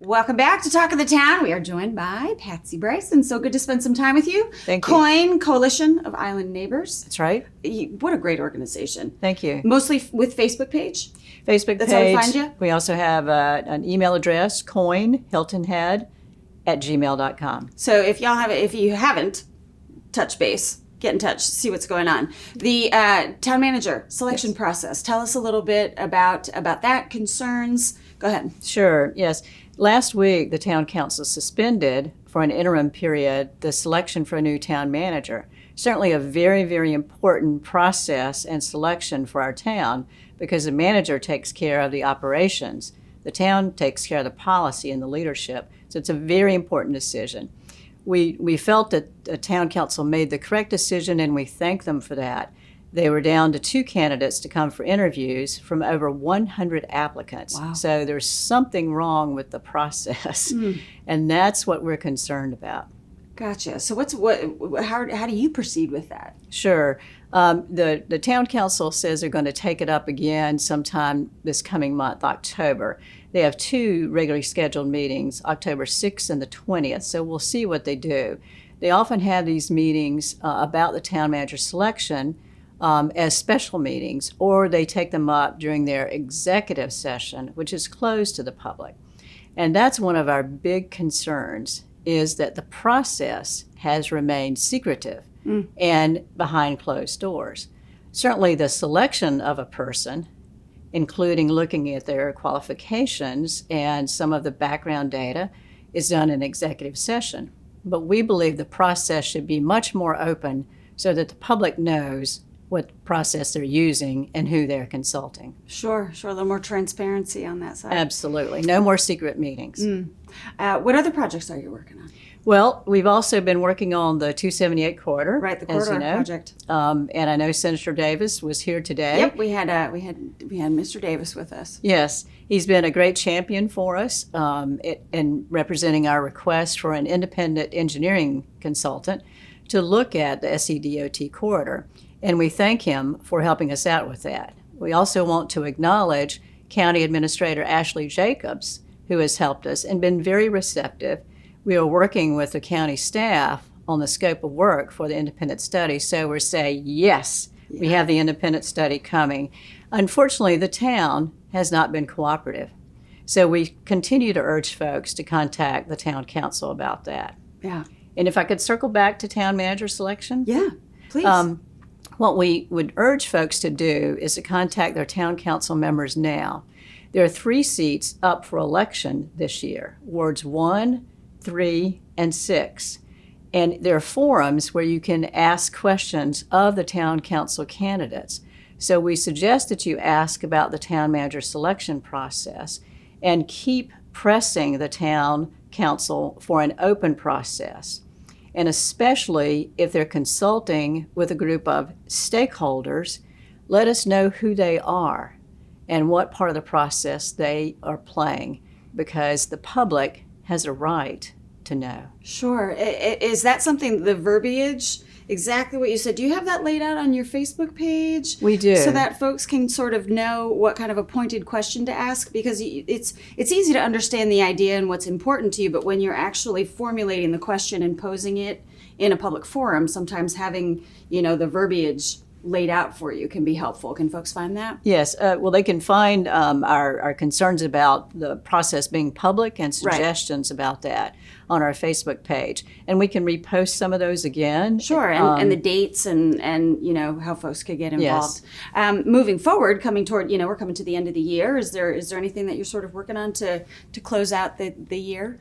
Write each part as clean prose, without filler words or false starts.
Welcome back to Talk of the Town. We are joined by Patsy Brison. So good to spend some time with you. Thank you. COIN, Coalition of Island Neighbors. That's right. What a great organization. Thank you. Mostly with Facebook page? Facebook That's page. how we find you? We also have an email address, COINHiltonHead @gmail.com. So if you haven't, touch base. Get in touch, see what's going on. The town manager selection process. Tell us a little bit about that, concerns. Go ahead. Sure, yes. Last week, the town council suspended for an interim period the selection for a new town manager. Certainly a very, very important process and selection for our town because the manager takes care of the operations. The town takes care of the policy and the leadership. So it's a very important decision. We felt that the town council made the correct decision, and we thank them for that. They were down to 2 candidates to come for interviews from over 100 applicants. Wow. So there's something wrong with the process, and that's what we're concerned about. Gotcha. So how do you proceed with that? Sure. The town council says they're going to take it up again sometime this coming month, October. They have 2 regularly scheduled meetings, October 6th and the 20th, so we'll see what they do. They often have these meetings about the town manager selection as special meetings, or they take them up during their executive session, which is closed to the public. And that's one of our big concerns, is that the process has remained secretive and behind closed doors. Certainly the selection of a person, including looking at their qualifications and some of the background data, is done in executive session. But we believe the process should be much more open so that the public knows what process they're using and who they're consulting. Sure, a little more transparency on that side. Absolutely. No more secret meetings. What other projects are you working on? Well, we've also been working on the 278 corridor. Right, the as corridor you know. project. And I know Senator Davis was here today. Yep, we had Mr. Davis with us. Yes, he's been a great champion for us in representing our request for an independent engineering consultant to look at the SEDOT corridor. And we thank him for helping us out with that. We also want to acknowledge County Administrator Ashley Jacobs, who has helped us and been very receptive. We are working with the county staff on the scope of work for the independent study, so we're saying, yes, we have the independent study coming. Unfortunately, the town has not been cooperative. So we continue to urge folks to contact the town council about that. Yeah. And if I could circle back to town manager selection. Yeah, please. What we would urge folks to do is to contact their town council members now. There are 3 seats up for election this year, wards 1, 3, and 6. And there are forums where you can ask questions of the town council candidates. So we suggest that you ask about the town manager selection process and keep pressing the town council for an open process. And especially if they're consulting with a group of stakeholders, let us know who they are and what part of the process they are playing, because the public has a right to know. Sure. Is that something, the verbiage, exactly what you said, do you have that laid out on your Facebook page? We do. So that folks can sort of know what kind of a pointed question to ask? Because it's easy to understand the idea and what's important to you, but when you're actually formulating the question and posing it in a public forum, sometimes having, the verbiage laid out for you can be helpful. Can folks find that? Yes. Well, they can find our concerns about the process being public and suggestions about that on our Facebook page. And we can repost some of those again. Sure, and the dates and how folks could get involved. Yes. Moving forward, coming toward, we're coming to the end of the year. Is there anything that you're sort of working on to close out the year?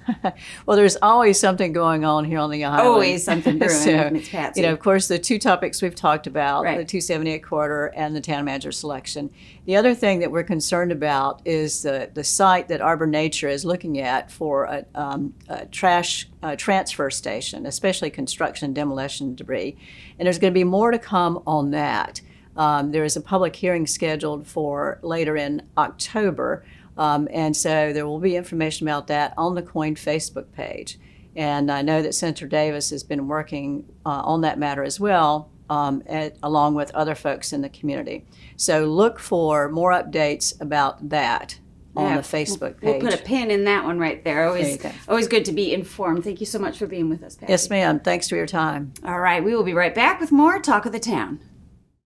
Well, there's always something going on here on the island. Always something brewing. So, Ms. Patsy. Of course, the 2 topics we've talked about, right. The 278 corridor and the town manager selection. The other thing that we're concerned about is the site that Arbor Nature is looking at for a trash transfer station, especially construction demolition debris. And there's going to be more to come on that. There is a public hearing scheduled for later in October, and so there will be information about that on the COIN Facebook page. And I know that Senator Davis has been working on that matter as well, along with other folks in the community. So look for more updates about that on Yeah, the Facebook We'll page. put a pin in that one right there. Always, There you go. always good to be informed. Thank you so much for being with us, Patsy. Yes, ma'am. Thanks for your time. All right, we will be right back with more Talk of the Town.